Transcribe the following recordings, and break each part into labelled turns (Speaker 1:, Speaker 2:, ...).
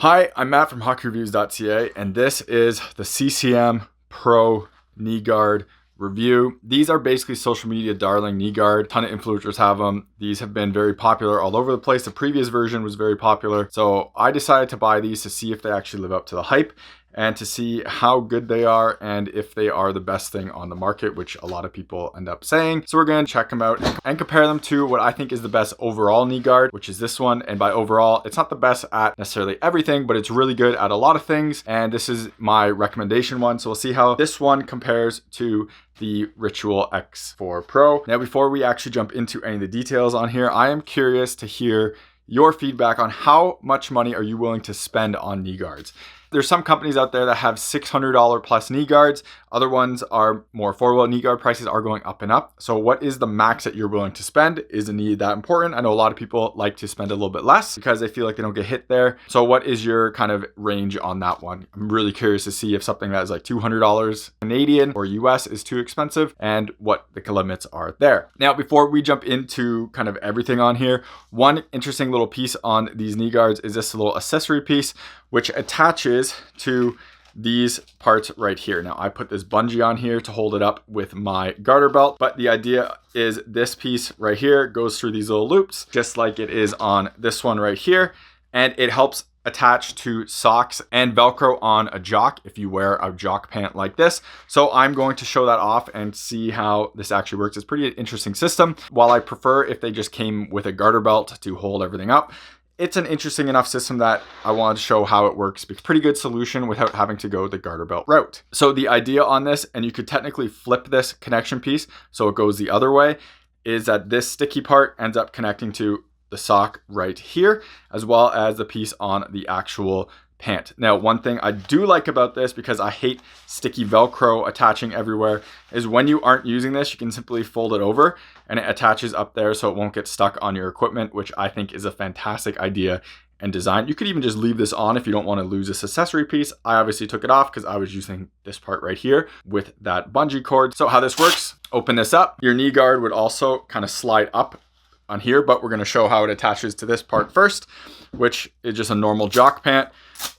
Speaker 1: Hi, I'm Matt from hockeyreviews.ca, and this is the CCM Pro knee guard review. These are basically social media darling knee guard. A ton of influencers have them. These have been very popular all over the place. The previous version was very popular. So I decided to buy these to see if they actually live up to the hype and to see how good they are and if they are the best thing on the market, which a lot of people end up saying. So we're going to check them out and compare them to what I think is the best overall knee guard, which is this one. And by overall, it's not the best at necessarily everything, but it's really good at a lot of things. And this is my recommendation one. So we'll see how this one compares to the Ritual X4 Pro. Now, before we actually jump into any of the details on here, I am curious to hear your feedback on how much money are you willing to spend on knee guards. There's some companies out there that have $600 plus knee guards. Other ones are more affordable. Knee guard prices are going up and up. So what is the max that you're willing to spend? Is a knee that important? I know a lot of people like to spend a little bit less because they feel like they don't get hit there. So what is your kind of range on that one? I'm really curious to see if something that is like $200 Canadian or US is too expensive and what the limits are there. Now, before we jump into kind of everything on here, one interesting little piece on these knee guards is this little accessory piece, which attaches to these parts right here. Now, I put this bungee on here to hold it up with my garter belt, but the idea is this piece right here goes through these little loops, just like it is on this one right here, and it helps attach to socks and Velcro on a jock if you wear a jock pant like this. So I'm going to show that off and see how this actually works. It's a pretty interesting system. While I prefer if they just came with a garter belt to hold everything up, it's an interesting enough system that I wanted to show how it works. It's a pretty good solution without having to go the garter belt route. So the idea on this, and you could technically flip this connection piece so it goes the other way, is that this sticky part ends up connecting to the sock right here, as well as the piece on the actual pant. Now, one thing I do like about this, because I hate sticky Velcro attaching everywhere, is when you aren't using this, you can simply fold it over and it attaches up there so it won't get stuck on your equipment, which I think is a fantastic idea and design. You could even just leave this on if you don't want to lose this accessory piece. I obviously took it off because I was using this part right here with that bungee cord. So how this works, open this up. Your knee guard would also kind of slide up on here, but we're going to show how it attaches to this part first, which is just a normal jock pant.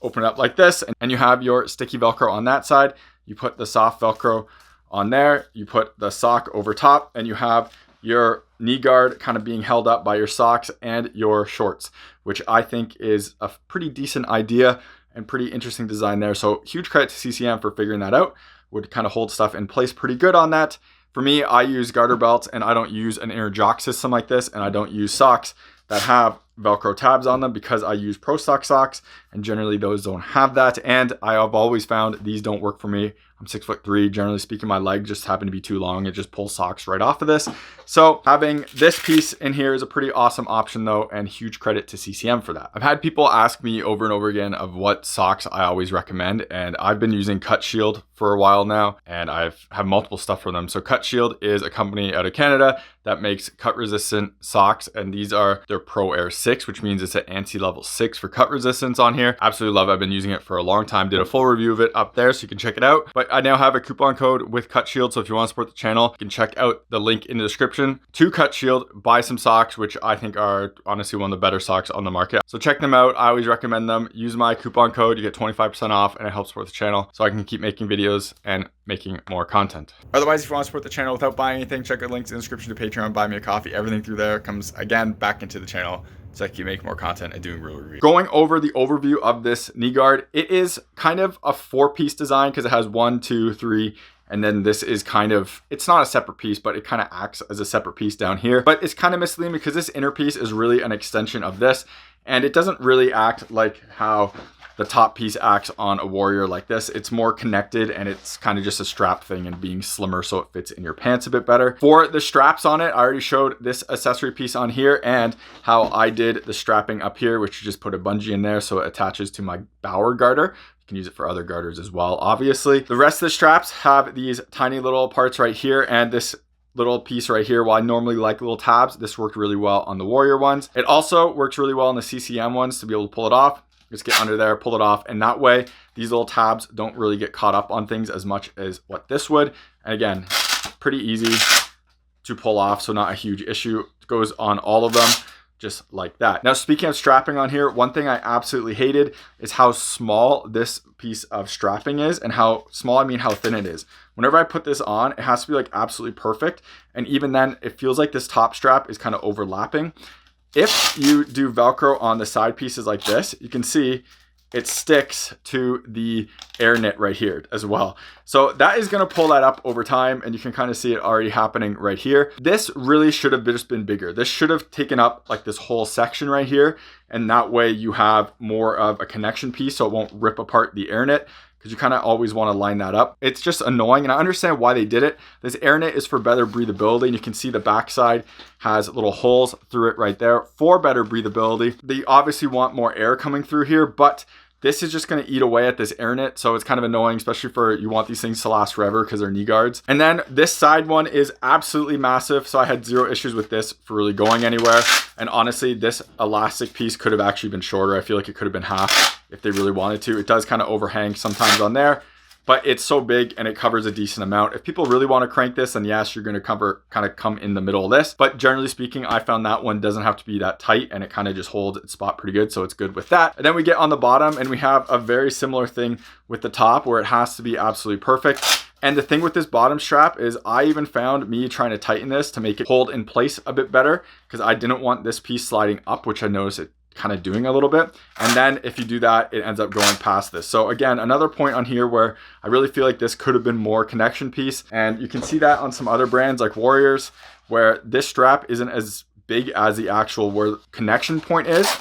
Speaker 1: Open it up like this, and you have your sticky Velcro on that side. You put the soft Velcro on there, you put the sock over top, and you have your knee guard kind of being held up by your socks and your shorts, which I think is a pretty decent idea and pretty interesting design there. So huge credit to CCM for figuring that out. Would kind of hold stuff in place pretty good on that. For me, I use garter belts and I don't use an inner jock system like this, and I don't use socks that have Velcro tabs on them because I use Pro Stock socks, and generally those don't have that. And I have always found these don't work for me. I'm 6'3". Generally speaking, my legs just happen to be too long. It just pulls socks right off of this. So having this piece in here is a pretty awesome option though, and huge credit to CCM for that. I've had people ask me over and over again of what socks I always recommend, and I've been using Cutshield for a while now, and have multiple stuff from them. So Cutshield is a company out of Canada that makes cut resistant socks, and these are their Pro Air 6, which means it's an ANSI level 6 for cut resistance on here. Absolutely love it. I've been using it for a long time. Did a full review of it up there, so you can check it out. But I now have a coupon code with Cutshield, so if you want to support the channel, you can check out the link in the description to Cutshield, buy some socks, which I think are honestly one of the better socks on the market. So check them out. I always recommend them. Use my coupon code, you get 25% off, and it helps support the channel so I can keep making videos and making more content. Otherwise, if you want to support the channel without buying anything, check out links in the description to Patreon, buy me a coffee. Everything through there comes again back into the channel so I can keep making more content and doing real reviews. Going over the overview of this knee guard, it is kind of a 4-piece design because it has 1, 2, 3, and then this is kind of, it's not a separate piece, but it kind of acts as a separate piece down here. But it's kind of misleading because this inner piece is really an extension of this, and it doesn't really act like how the top piece acts on a warrior like this. It's more connected, and it's kind of just a strap thing and being slimmer so it fits in your pants a bit better. For the straps on it, I already showed this accessory piece on here and how I did the strapping up here, which you just put a bungee in there so it attaches to my Bower garter. You can use it for other garters as well, obviously. The rest of the straps have these tiny little parts right here, and this little piece right here. While I normally like little tabs, this worked really well on the warrior ones. It also works really well on the CCM ones to be able to pull it off. Just get under there, pull it off, and that way these little tabs don't really get caught up on things as much as what this would. And again, pretty easy to pull off, so not a huge issue. It goes on all of them. just like that. Now, speaking of strapping on here, one thing I absolutely hated is how small this piece of strapping is, and how small, I mean how thin it is. Whenever I put this on, it has to be like absolutely perfect. And even then, it feels like this top strap is kind of overlapping. If you do Velcro on the side pieces like this, you can see it sticks to the air knit right here as well. So that is going to pull that up over time, and you can kind of see it already happening right here. This really should have just been bigger. This should have taken up like this whole section right here, and that way you have more of a connection piece so it won't rip apart the air knit, because you kind of always want to line that up. It's just annoying, and I understand why they did it. This air knit is for better breathability, and you can see the backside has little holes through it right there for better breathability. They obviously want more air coming through here, but this is just going to eat away at this air knit, so it's kind of annoying, especially for, you want these things to last forever because they're knee guards. And then this side one is absolutely massive, so I had zero issues with this for really going anywhere. And honestly, this elastic piece could have actually been shorter. I feel like it could have been half if they really wanted to. It does kind of overhang sometimes on there, but it's so big and it covers a decent amount. If people really want to crank this, then yes, you're going to kind of come in the middle of this. But generally speaking, I found that one doesn't have to be that tight, and it kind of just holds its spot pretty good. So it's good with that. And then we get on the bottom, and we have a very similar thing with the top, where it has to be absolutely perfect. And the thing with this bottom strap is, I even found me trying to tighten this to make it hold in place a bit better, because I didn't want this piece sliding up, which I noticed it kind of doing a little bit. And then if you do that, it ends up going past this. So again, another point on here where I really feel like this could have been more connection piece. And you can see that on some other brands like Warriors, where this strap isn't as big as the actual where connection point is.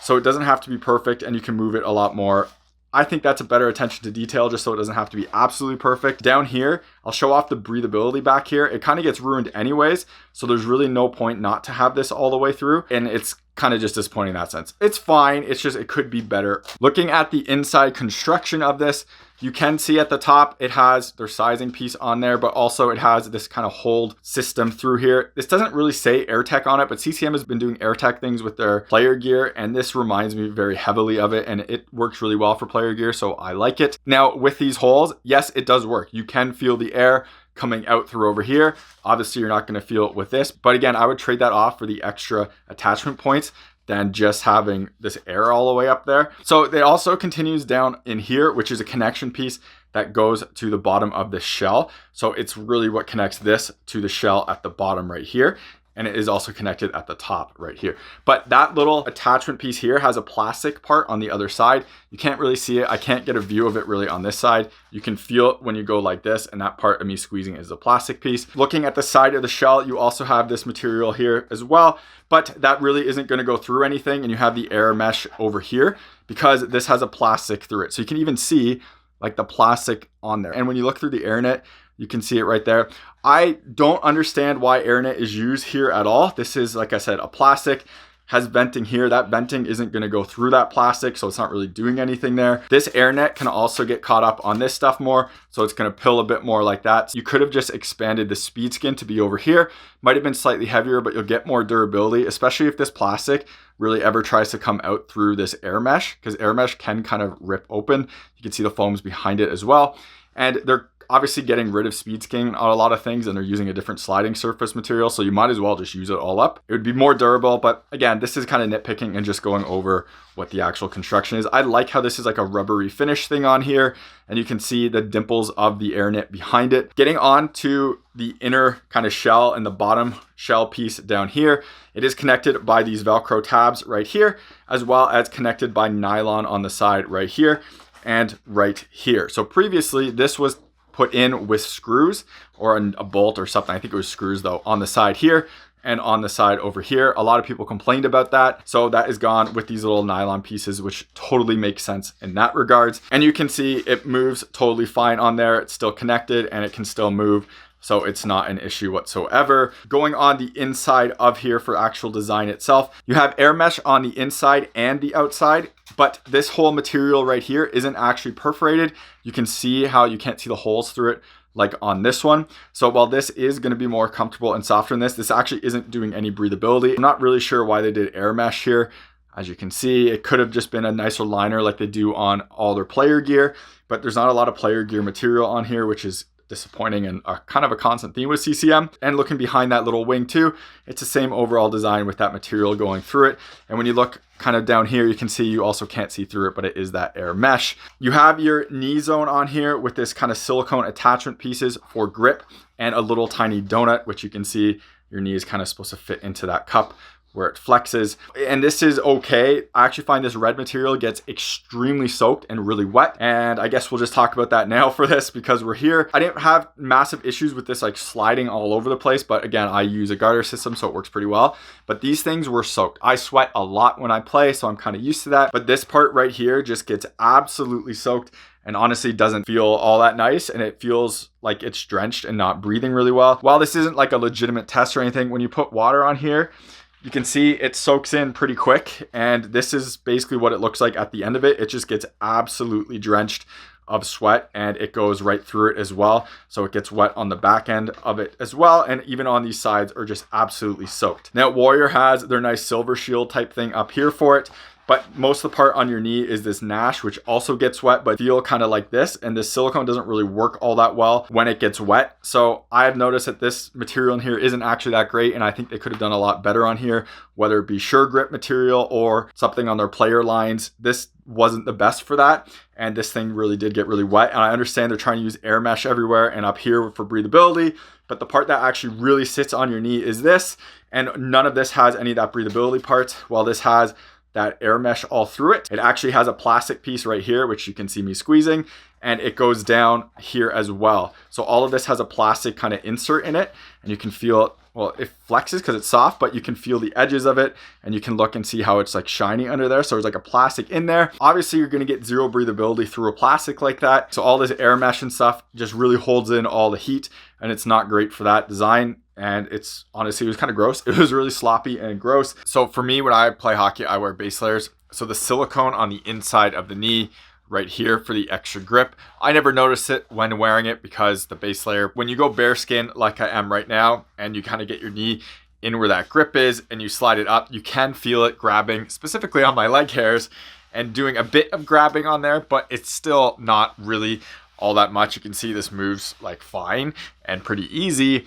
Speaker 1: So it doesn't have to be perfect, and you can move it a lot more. I think that's a better attention to detail, just so it doesn't have to be absolutely perfect. Down here, I'll show off the breathability back here. It kind of gets ruined anyways, so there's really no point not to have this all the way through, and it's kind of just disappointing in that sense. It's fine, it's just it could be better. Looking at the inside construction of this, you can see at the top it has their sizing piece on there, but also it has this kind of hold system through here. This doesn't really say AirTech on it, but CCM has been doing AirTech things with their player gear, and this reminds me very heavily of it, and it works really well for player gear, so I like it. Now with these holes, yes, it does work. You can feel the air coming out through over here. Obviously you're not going to feel it with this, but again, I would trade that off for the extra attachment points than just having this air all the way up there. So it also continues down in here, which is a connection piece that goes to the bottom of the shell. So it's really what connects this to the shell at the bottom right here. And it is also connected at the top right here. But that little attachment piece here has a plastic part on the other side. You can't really see it. I can't get a view of it really on this side. You can feel it when you go like this, and that part of me squeezing is the plastic piece. Looking at the side of the shell, you also have this material here as well, but that really isn't going to go through anything, and you have the air mesh over here because this has a plastic through it. So you can even see like the plastic on there. And when you look through the air net, you can see it right there. I don't understand why air net is used here at all. This is, like I said, a plastic, has venting here. That venting isn't going to go through that plastic, so it's not really doing anything there. This air net can also get caught up on this stuff more, so it's going to pill a bit more like that. So you could have just expanded the speed skin to be over here. Might have been slightly heavier, but you'll get more durability, especially if this plastic really ever tries to come out through this air mesh, because air mesh can kind of rip open. You can see the foams behind it as well. And they're obviously getting rid of speed skin on a lot of things, and they're using a different sliding surface material, so you might as well just use it all up. It would be more durable, but again, this is kind of nitpicking and just going over what the actual construction is. I like how this is like a rubbery finish thing on here, and you can see the dimples of the air knit behind it. Getting on to the inner kind of shell and the bottom shell piece down here, it is connected by these Velcro tabs right here, as well as connected by nylon on the side right here and right here. So previously this was put in with screws or a bolt or something. I think it was screws though, on the side here and on the side over here. A lot of people complained about that. So that is gone with these little nylon pieces, which totally makes sense in that regards. And you can see it moves totally fine on there. It's still connected and it can still move. So it's not an issue whatsoever. Going on the inside of here for actual design itself, you have air mesh on the inside and the outside, but this whole material right here isn't actually perforated. You can see how you can't see the holes through it like on this one. So while this is going to be more comfortable and softer than this actually isn't doing any breathability. I'm not really sure why they did air mesh here. As you can see, it could have just been a nicer liner like they do on all their player gear, but there's not a lot of player gear material on here, which is disappointing and kind of a constant theme with CCM. And looking behind that little wing too, it's the same overall design with that material going through it. And when you look kind of down here, you can see you also can't see through it, but it is that air mesh. You have your knee zone on here with this kind of silicone attachment pieces for grip and a little tiny donut, which you can see your knee is kind of supposed to fit into that cup where it flexes. And this is okay. I actually find this red material gets extremely soaked and really wet. And I guess we'll just talk about that now for this because we're here. I didn't have massive issues with this like sliding all over the place, but again, I use a garter system, so it works pretty well. But these things were soaked. I sweat a lot when I play, so I'm kind of used to that. But this part right here just gets absolutely soaked and honestly doesn't feel all that nice, and it feels like it's drenched and not breathing really well. While this isn't like a legitimate test or anything, when you put water on here, you can see it soaks in pretty quick, and this is basically what it looks like at the end of it. It just gets absolutely drenched of sweat, and it goes right through it as well. So it gets wet on the back end of it as well, and even on these sides are just absolutely soaked. Now, Warrior has their nice silver shield type thing up here for it, but most of the part on your knee is this Nash, which also gets wet, but feel kind of like this. And this silicone doesn't really work all that well when it gets wet. So I have noticed that this material in here isn't actually that great. And I think they could have done a lot better on here, whether it be Sure Grip material or something on their player lines. This wasn't the best for that. And this thing really did get really wet. And I understand they're trying to use air mesh everywhere and up here for breathability. But the part that actually really sits on your knee is this. And none of this has any of that breathability part, while this has that air mesh all through it. It actually has a plastic piece right here, which you can see me squeezing, and it goes down here as well. So all of this has a plastic kind of insert in it, and you can feel, well, it flexes because it's soft, but you can feel the edges of it, and you can look and see how it's like shiny under there. So there's like a plastic in there. Obviously, you're gonna get zero breathability through a plastic like that. So all this air mesh and stuff just really holds in all the heat, and it's not great for that design. And it's honestly, it was kind of gross. It was really sloppy and gross. So for me, when I play hockey, I wear base layers. So the silicone on the inside of the knee right here for the extra grip, I never notice it when wearing it because the base layer, when you go bare skin like I am right now, and you kind of get your knee in where that grip is and you slide it up, you can feel it grabbing specifically on my leg hairs and doing a bit of grabbing on there, but it's still not really all that much. You can see this moves like fine and pretty easy.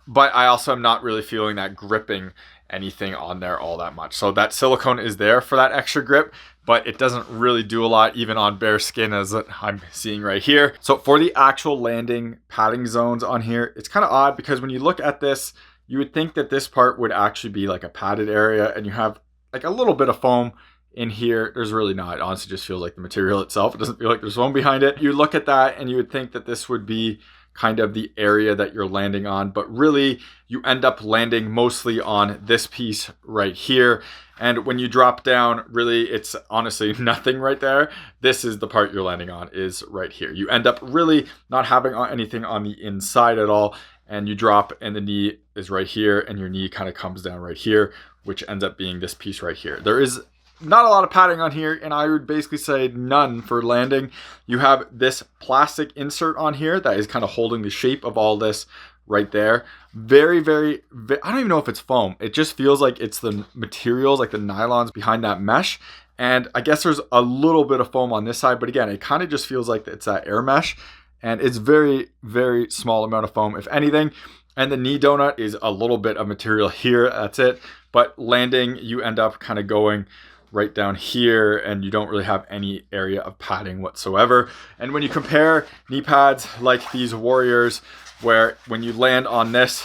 Speaker 1: But I also am not really feeling that gripping anything on there all that much. So that silicone is there for that extra grip, but it doesn't really do a lot even on bare skin as I'm seeing right here. So for the actual landing padding zones on here, it's kind of odd because when you look at this, you would think that this part would actually be like a padded area, and you have like a little bit of foam in here. There's really not. It honestly just feels like the material itself. It doesn't feel like there's foam behind it. You look at that and you would think that this would be kind of the area that you're landing on, but really you end up landing mostly on this piece right here. And when you drop down, really it's honestly nothing right there. This is the part you're landing on, is right here. You end up really not having anything on the inside at all, and you drop and the knee is right here, and your knee kind of comes down right here, which ends up being this piece right here. There is not a lot of padding on here, and I would basically say none for landing. You have this plastic insert on here that is kind of holding the shape of all this right there. Very, I don't even know if it's foam. It just feels like it's the materials, like the nylons behind that mesh. And I guess there's a little bit of foam on this side, but again, it kind of just feels like it's that air mesh. And it's very, very small amount of foam, if anything. And the knee donut is a little bit of material here, that's it. But landing, you end up kind of going right down here, and you don't really have any area of padding whatsoever. And when you compare knee pads like these Warriors, where when you land on this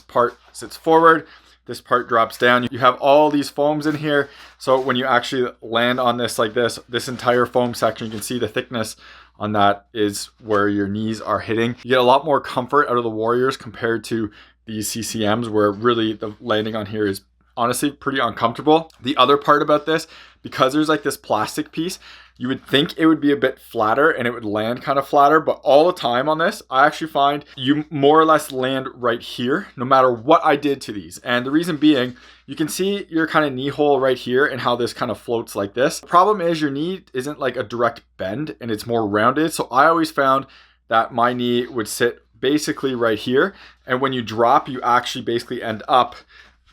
Speaker 1: part sits forward, this part drops down, you have all these foams in here. So when you actually land on this like this entire foam section, you can see the thickness on that is where your knees are hitting. You get a lot more comfort out of the Warriors compared to these CCMs, where really the landing on here is honestly pretty uncomfortable. The other part about this, because there's like this plastic piece, you would think it would be a bit flatter and it would land kind of flatter, but all the time on this, I actually find you more or less land right here, no matter what I did to these. And the reason being, you can see your kind of knee hole right here and how this kind of floats like this. The problem is your knee isn't like a direct bend and it's more rounded. So I always found that my knee would sit basically right here. And when you drop, you actually basically end up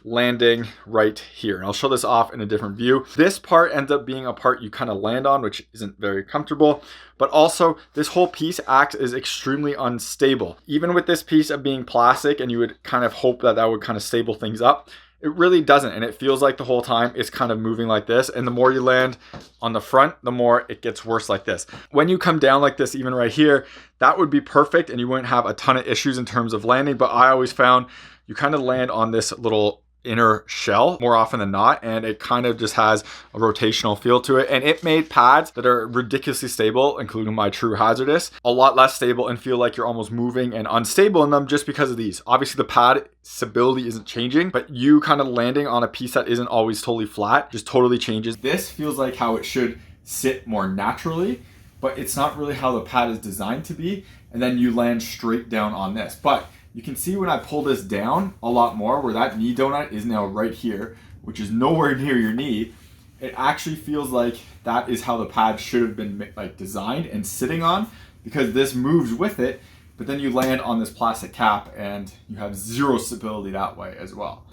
Speaker 1: landing right here. And I'll show this off in a different view. This part ends up being a part you kind of land on, which isn't very comfortable, but also this whole piece acts as extremely unstable. Even with this piece of being plastic, and you would kind of hope that that would kind of stable things up, it really doesn't. And it feels like the whole time it's kind of moving like this. And the more you land on the front, the more it gets worse like this. When you come down like this, even right here, that would be perfect and you wouldn't have a ton of issues in terms of landing. But I always found you kind of land on this little inner shell more often than not, and it kind of just has a rotational feel to it. And it made pads that are ridiculously stable, including my True Hazardous, a lot less stable and feel like you're almost moving and unstable in them just because of these. Obviously the pad stability isn't changing, but you kind of landing on a piece that isn't always totally flat just totally changes. This feels like how it should sit more naturally, but it's not really how the pad is designed to be. And then you land straight down on this. But you can see when I pull this down a lot more, where that knee donut is now right here, which is nowhere near your knee, it actually feels like that is how the pad should have been like designed and sitting on, because this moves with it, but then you land on this plastic cap and you have zero stability that way as well.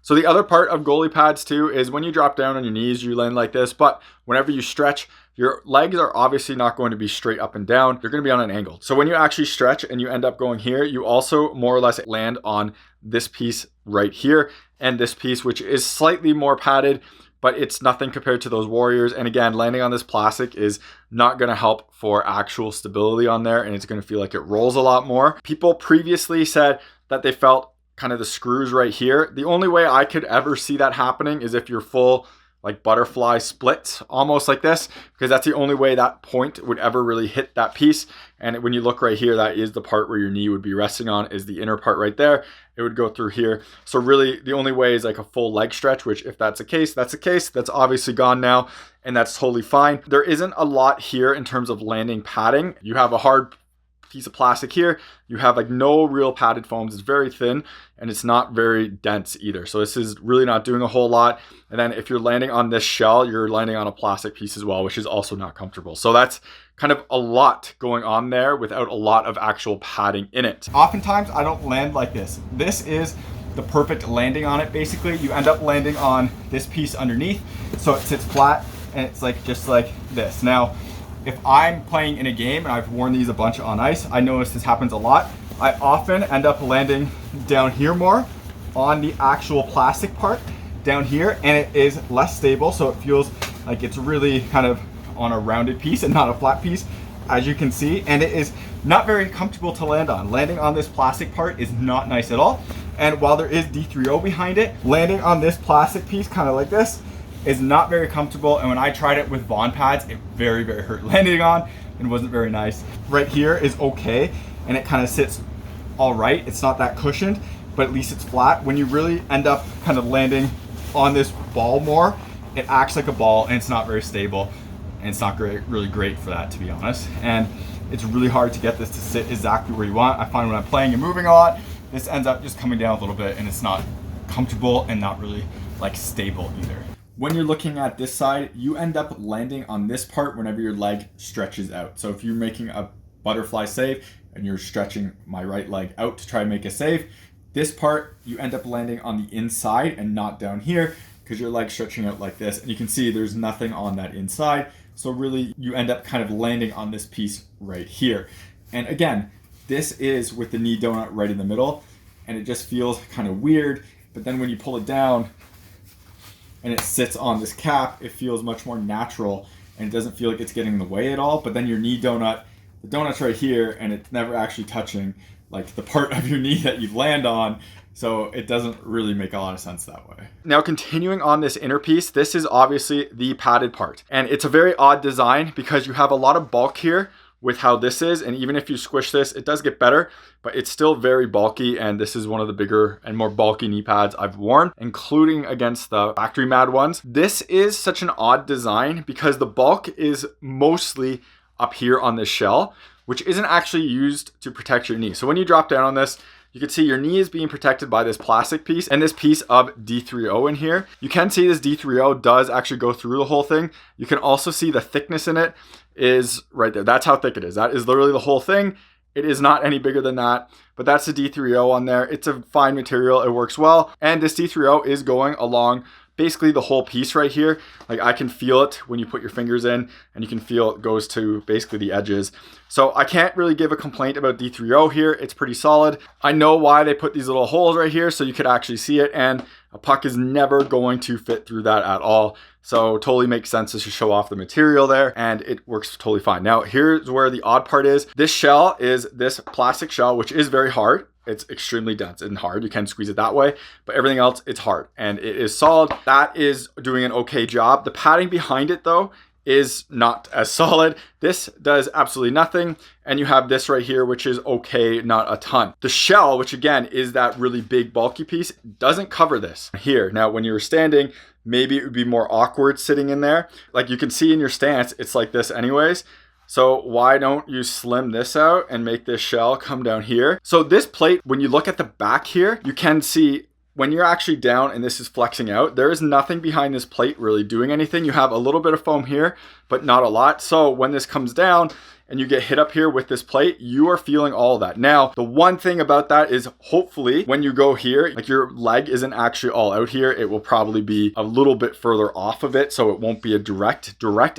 Speaker 1: So the other part of goalie pads too is when you drop down on your knees, you land like this, but whenever you stretch, your legs are obviously not going to be straight up and down. You're going to be on an angle. So when you actually stretch and you end up going here, you also more or less land on this piece right here and this piece, which is slightly more padded, but it's nothing compared to those Warriors. And again, landing on this plastic is not going to help for actual stability on there, and it's going to feel like it rolls a lot more. People previously said that they felt kind of the screws right here. The only way I could ever see that happening is if you're full like butterfly splits, almost like this, because that's the only way that point would ever really hit that piece. And when you look right here, that is the part where your knee would be resting on, is the inner part right there. It would go through here. So really the only way is like a full leg stretch, which if that's the case, that's the case. That's obviously gone now, and that's totally fine. There isn't a lot here in terms of landing padding. You have a hard piece of plastic here. You have like no real padded foams. It's very thin and it's not very dense either. So this is really not doing a whole lot. And then if you're landing on this shell, you're landing on a plastic piece as well, which is also not comfortable. So that's kind of a lot going on there without a lot of actual padding in it. Oftentimes I don't land like this. This is the perfect landing on it. Basically, you end up landing on this piece underneath. So it sits flat and it's like just like this. Now, if I'm playing in a game, and I've worn these a bunch on ice, I notice this happens a lot. I often end up landing down here more on the actual plastic part down here, and it is less stable, so it feels like it's really kind of on a rounded piece and not a flat piece, as you can see, and it is not very comfortable to land on. Landing on this plastic part is not nice at all, and while there is D3O behind it, landing on this plastic piece kind of like this is not very comfortable. And when I tried it with Vaughn pads, it very, very hurt landing on and wasn't very nice. Right here is okay, and it kind of sits all right. It's not that cushioned, but at least it's flat. When you really end up kind of landing on this ball more, it acts like a ball and it's not very stable, and it's not really great for that, to be honest. And it's really hard to get this to sit exactly where you want. I find when I'm playing and moving a lot, this ends up just coming down a little bit and it's not comfortable and not really like stable either. When you're looking at this side, you end up landing on this part whenever your leg stretches out. So if you're making a butterfly save and you're stretching my right leg out to try and make a save, this part you end up landing on the inside and not down here, because your leg's stretching out like this. And you can see there's nothing on that inside. So really you end up kind of landing on this piece right here. And again, this is with the knee donut right in the middle, and it just feels kind of weird. But then when you pull it down, and it sits on this cap, it feels much more natural and it doesn't feel like it's getting in the way at all. But then your knee donut, the donut's right here and it's never actually touching like the part of your knee that you land on. So it doesn't really make a lot of sense that way. Now continuing on this inner piece, this is obviously the padded part. And it's a very odd design because you have a lot of bulk here with how this is, and even if you squish this, it does get better, but it's still very bulky, and this is one of the bigger and more bulky knee pads I've worn, including against the factory mad ones. This is such an odd design because the bulk is mostly up here on this shell, which isn't actually used to protect your knee. So when you drop down on this, you can see your knee is being protected by this plastic piece and this piece of D3O in here. You can see this D3O does actually go through the whole thing. You can also see the thickness in it is right there. That's how thick it is. That is literally the whole thing. It is not any bigger than that, but that's the D3O on there. It's a fine material, it works well. And this D3O is going along basically the whole piece right here. Like I can feel it when you put your fingers in, and you can feel it goes to basically the edges. So I can't really give a complaint about D3O here. It's pretty solid. I know why they put these little holes right here so you could actually see it, and a puck is never going to fit through that at all. So totally makes sense to show off the material there, and it works totally fine. Now here's where the odd part is. This shell is this plastic shell, which is very hard. It's extremely dense and hard. You can squeeze it that way, but everything else, it's hard and it is solid. That is doing an okay job. The padding behind it though is not as solid. This does absolutely nothing. And you have this right here, which is okay, not a ton. The shell, which again is that really big bulky piece, doesn't cover this here. Now, when you're standing, maybe it would be more awkward sitting in there. Like you can see in your stance, it's like this anyways. So why don't you slim this out and make this shell come down here? So this plate, when you look at the back here, you can see when you're actually down and this is flexing out, there is nothing behind this plate really doing anything. You have a little bit of foam here, but not a lot. So when this comes down and you get hit up here with this plate, you are feeling all of that. Now, the one thing about that is hopefully when you go here, like your leg isn't actually all out here. It will probably be a little bit further off of it. So it won't be a direct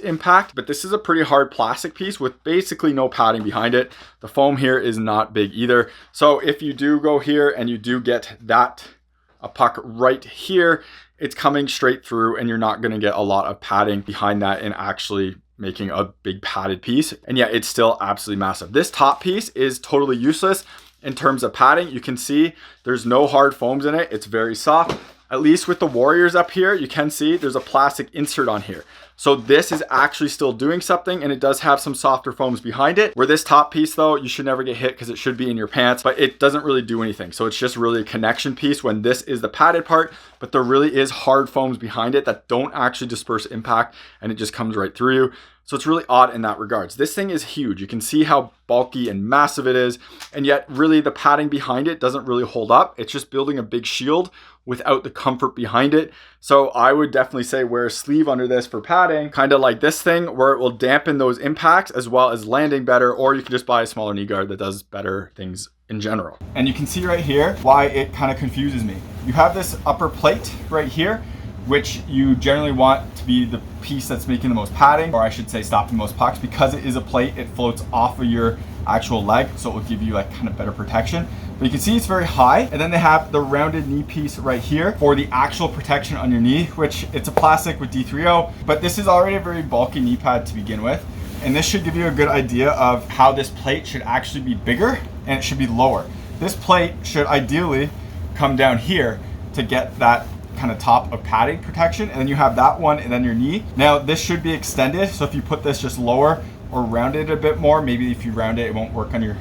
Speaker 1: impact, but this is a pretty hard plastic piece with basically no padding behind it. The foam here is not big either. So if you do go here and you do get a puck right here, it's coming straight through and you're not going to get a lot of padding behind that and actually making a big padded piece. And yeah, it's still absolutely massive. This top piece is totally useless in terms of padding. You can see there's no hard foams in it. It's very soft. At least with the Warriors up here, you can see there's a plastic insert on here. So this is actually still doing something, and it does have some softer foams behind it. Where this top piece though, you should never get hit because it should be in your pants, but it doesn't really do anything. So it's just really a connection piece when this is the padded part, but there really is hard foams behind it that don't actually disperse impact, and it just comes right through you. So it's really odd in that regards. This thing is huge. You can see how bulky and massive it is, and yet really the padding behind it doesn't really hold up. It's just building a big shield without the comfort behind it. So I would definitely say wear a sleeve under this for padding, kind of like this thing where it will dampen those impacts as well as landing better, or you can just buy a smaller knee guard that does better things in general. And you can see right here why it kind of confuses me. You have this upper plate right here, which you generally want to be the piece that's making the most padding, or I should say stopping the most pucks. Because it is a plate, it floats off of your actual leg, so it will give you like kind of better protection. But you can see it's very high, and then they have the rounded knee piece right here for the actual protection on your knee, which it's a plastic with D3O, but this is already a very bulky knee pad to begin with. And this should give you a good idea of how this plate should actually be bigger and it should be lower. This plate should ideally come down here to get that kind of top of padding protection, and then you have that one and then your knee. Now this should be extended, so if you put this just lower or round it a bit more, maybe if you round it, it won't work on your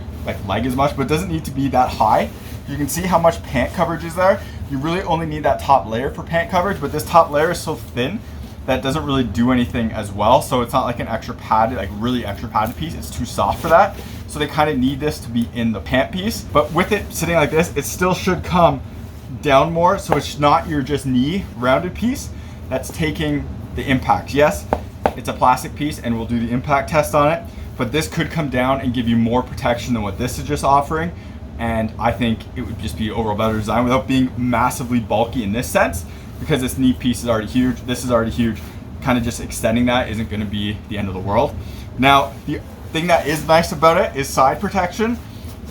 Speaker 1: leg as much, but it doesn't need to be that high. You can see how much pant coverage is there. You really only need that top layer for pant coverage, but this top layer is so thin that doesn't really do anything as well. So it's not like an extra padded, like really extra padded piece. It's too soft for that. So they kind of need this to be in the pant piece, but with it sitting like this, it still should come down more, so it's not your just knee rounded piece that's taking the impact. Yes, it's a plastic piece and we'll do the impact test on it, but this could come down and give you more protection than what this is just offering, and I think it would just be overall better design without being massively bulky in this sense, because this knee piece is already huge, this is already huge. Kind of just extending that isn't going to be the end of the world. Now the thing that is nice about it is side protection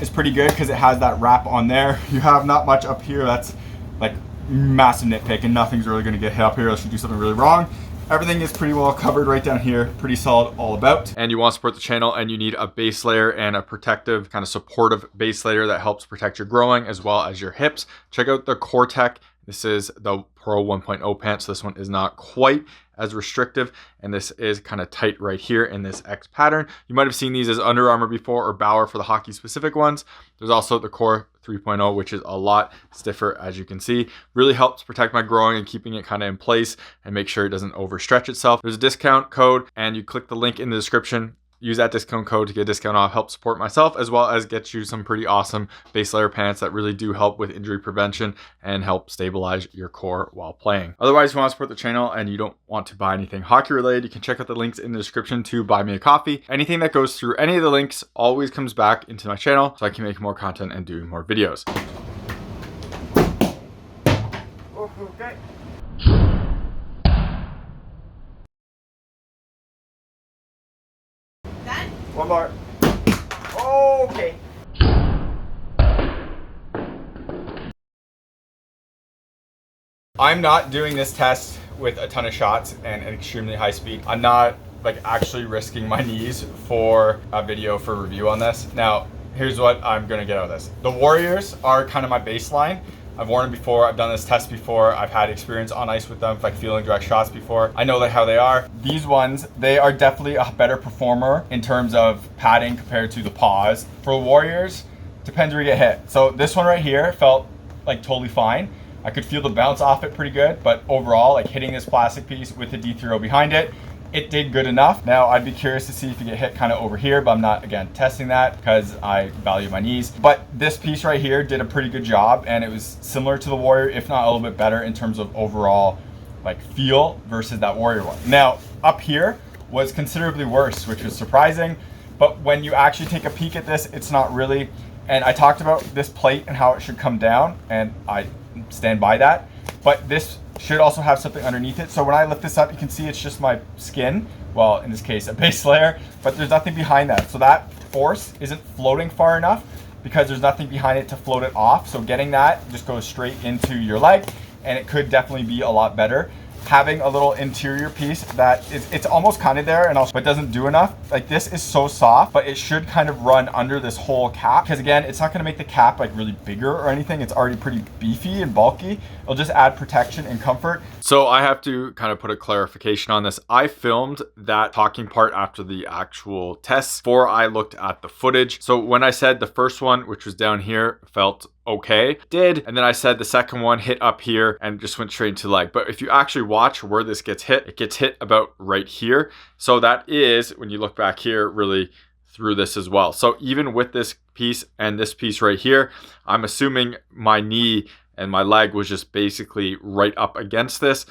Speaker 1: is pretty good because it has that wrap on there. You have not much up here that's like massive nitpick, and nothing's really going to get hit up here unless you do something really wrong. Everything is pretty well covered right down here, pretty solid all about. And you want to support the channel, and you need a base layer and a protective kind of supportive base layer that helps protect your groin as well as your hips. Check out the Core-Tech. This is the Pro 1.0 pant, so this one is not quite as restrictive, and this is kind of tight right here in this X pattern. You might have seen these as Under Armour before, or Bauer for the hockey specific ones. There's also the Core 3.0, which is a lot stiffer, as you can see. Really helps protect my groin and keeping it kind of in place and make sure it doesn't overstretch itself. There's a discount code, and you click the link in the description use that discount code to get a discount off, help support myself, as well as get you some pretty awesome base layer pants that really do help with injury prevention and help stabilize your core while playing. Otherwise, if you want to support the channel and you don't want to buy anything hockey related, you can check out the links in the description to buy me a coffee. Anything that goes through any of the links always comes back into my channel so I can make more content and do more videos. Okay.
Speaker 2: Done?
Speaker 1: One more. Okay. I'm not doing this test with a ton of shots and an extremely high speed. I'm not like actually risking my knees for a video for review on this. Now, here's what I'm gonna get out of this. The Warriors are kind of my baseline. I've worn them before, I've done this test before, I've had experience on ice with them, like feeling direct shots before. I know how they are. These ones, they are definitely a better performer in terms of padding compared to the paws. For the Warriors, depends where you get hit. So this one right here felt like totally fine. I could feel the bounce off it pretty good, but overall, like hitting this plastic piece with the D3O behind it, it did good enough. Now, I'd be curious to see if you get hit kind of over here, but I'm not, again, testing that because I value my knees. But this piece right here did a pretty good job, and it was similar to the Warrior, if not a little bit better in terms of overall like feel versus that Warrior one. Now, up here was considerably worse, which was surprising. But when you actually take a peek at this, it's not really. And I talked about this plate and how it should come down, and I stand by that. But this should also have something underneath it. So when I lift this up, you can see it's just my skin. Well, in this case, a base layer, but there's nothing behind that. So that force isn't floating far enough because there's nothing behind it to float it off. So getting that just goes straight into your leg, and it could definitely be a lot better. Having a little interior piece that it's almost kind of there and also, but doesn't do enough. Like this is so soft, but it should kind of run under this whole cap, because again, it's not going to make the cap like really bigger or anything. It's already pretty beefy and bulky. It'll just add protection and comfort. So I have to kind of put a clarification on this. I filmed that talking part after the actual tests before I looked at the footage. So when I said the first one, which was down here, felt okay, did, and then I said the second one hit up here and just went straight into leg. But if you actually watch where this gets hit, it gets hit about right here. So that is, when you look back here, really through this as well. So even with this piece and this piece right here, I'm assuming my knee and my leg was just basically right up against this,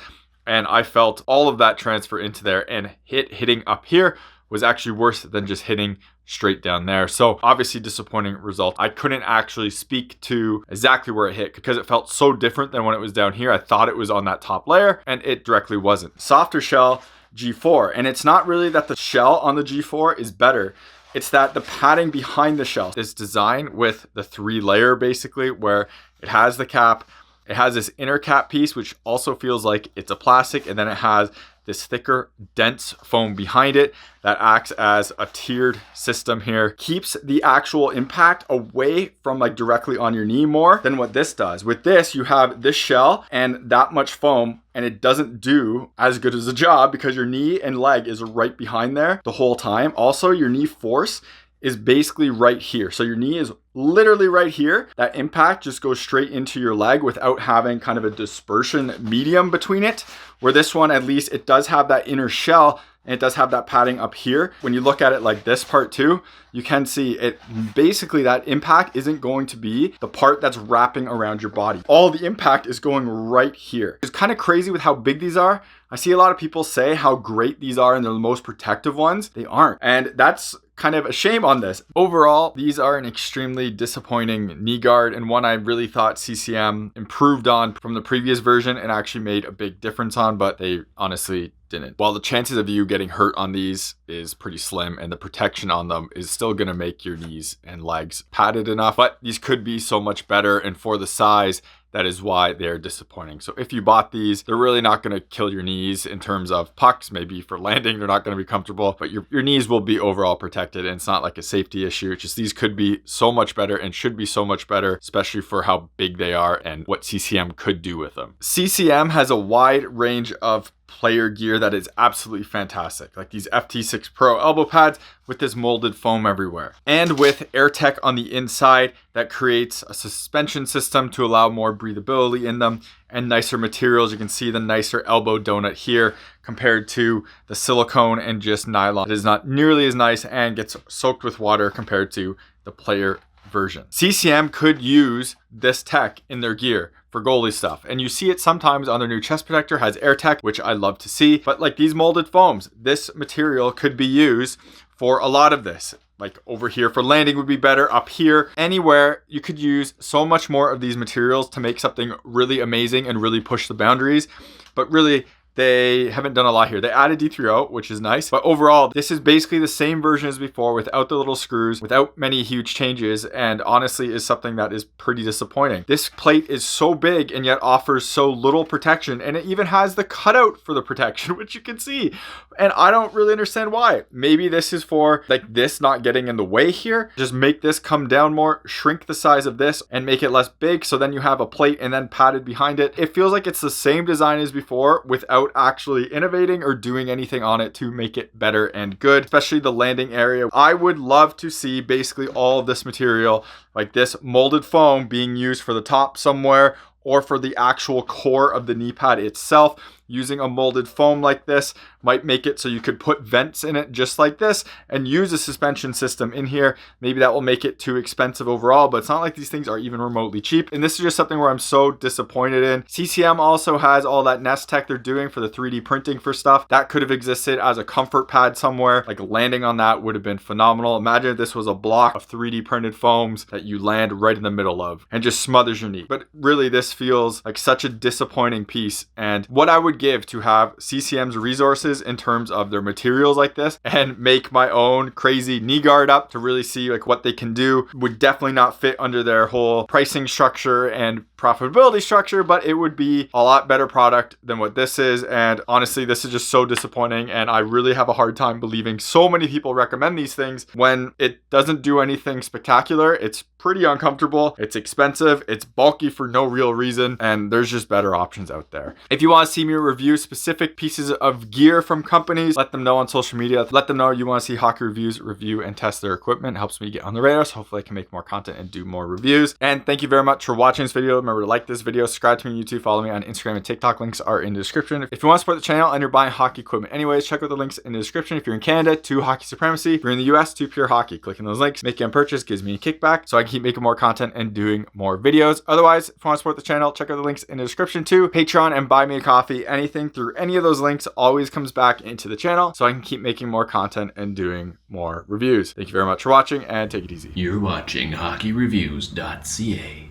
Speaker 1: and I felt all of that transfer into there, and hitting up here was actually worse than just hitting straight down there. So obviously disappointing result. I couldn't actually speak to exactly where it hit because it felt so different than when it was down here. I thought it was on that top layer and it directly wasn't. Softer shell G4, and it's not really that the shell on the G4 is better. It's that the padding behind the shell is designed with the 3-layer basically, where it has the cap, it has this inner cap piece, which also feels like it's a plastic, and then it has this thicker, dense foam behind it that acts as a tiered system here. Keeps the actual impact away from like directly on your knee more than what this does. With this, you have this shell and that much foam, and it doesn't do as good as a job because your knee and leg is right behind there the whole time. Also, your knee force is basically right here. So your knee is literally right here. That impact just goes straight into your leg without having kind of a dispersion medium between it. Where this one, at least, it does have that inner shell and it does have that padding up here. When you look at it like this part too, you can see it basically, that impact isn't going to be the part that's wrapping around your body. All the impact is going right here. It's kind of crazy with how big these are. I see a lot of people say how great these are and they're the most protective ones. They aren't. And that's kind of a shame on this. Overall, these are an extremely disappointing knee guard, and one I really thought CCM improved on from the previous version and actually made a big difference on, but they honestly didn't. While the chances of you getting hurt on these is pretty slim, and the protection on them is still gonna make your knees and legs padded enough, but these could be so much better, and for the size, that is why they're disappointing. So if you bought these, they're really not gonna kill your knees in terms of pucks. Maybe for landing, they're not gonna be comfortable, but your knees will be overall protected, and it's not like a safety issue. It's just these could be so much better and should be so much better, especially for how big they are and what CCM could do with them. CCM has a wide range of player gear that is absolutely fantastic. Like these FT6 Pro elbow pads with this molded foam everywhere. And with AirTech on the inside that creates a suspension system to allow more breathability in them and nicer materials. You can see the nicer elbow donut here compared to the silicone and just nylon. It is not nearly as nice and gets soaked with water compared to the player version. CCM could use this tech in their gear for goalie stuff. And you see it sometimes on their new chest protector, has AirTech, which I love to see. But like these molded foams, this material could be used for a lot of this. Like over here for landing would be better. Up here, anywhere, you could use so much more of these materials to make something really amazing and really push the boundaries. But really, they haven't done a lot here. They added D3O, which is nice. But overall, this is basically the same version as before without the little screws, without many huge changes, and honestly is something that is pretty disappointing. This plate is so big and yet offers so little protection, and it even has the cutout for the protection, which you can see. And I don't really understand why. Maybe this is for like this not getting in the way here. Just make this come down more, shrink the size of this and make it less big. So then you have a plate and then padded behind it. It feels like it's the same design as before without actually innovating or doing anything on it to make it better and good, especially the landing area. I would love to see basically all of this material, like this molded foam, being used for the top somewhere or for the actual core of the knee pad itself. Using a molded foam like this might make it so you could put vents in it just like this and use a suspension system in here. Maybe that will make it too expensive overall, but it's not like these things are even remotely cheap. And this is just something where I'm so disappointed in. CCM also has all that Nest tech they're doing for the 3D printing for stuff. That could have existed as a comfort pad somewhere. Like landing on that would have been phenomenal. Imagine if this was a block of 3D printed foams that you land right in the middle of and just smothers your knee. But really, this feels like such a disappointing piece. And what I would give to have CCM's resources in terms of their materials like this and make my own crazy knee guard up to really see like what they can do would definitely not fit under their whole pricing structure and profitability structure, but it would be a lot better product than what this is. And honestly, this is just so disappointing, and I really have a hard time believing so many people recommend these things when it doesn't do anything spectacular. It's pretty uncomfortable, it's expensive, it's bulky for no real reason, and there's just better options out there. If you want to see me review specific pieces of gear from companies, let them know on social media. Let them know you want to see Hockey Reviews review and test their equipment. It helps me get on the radar, so hopefully I can make more content and do more reviews. And thank you very much for watching this video. Remember to like this video, subscribe to me on YouTube, follow me on Instagram and TikTok. Links are in the description. If you want to support the channel and you're buying hockey equipment anyways, check out the links in the description. If you're in Canada, to Hockey Supremacy. If you're in the US, to Pure Hockey. Clicking those links, making a purchase gives me a kickback so I can keep making more content and doing more videos. Otherwise, if you want to support the channel, check out the links in the description too. Patreon and buy me a coffee. Anything through any of those links always comes back into the channel so I can keep making more content and doing more reviews. Thank you very much for watching, and take it easy.
Speaker 2: You're watching HockeyReviews.ca.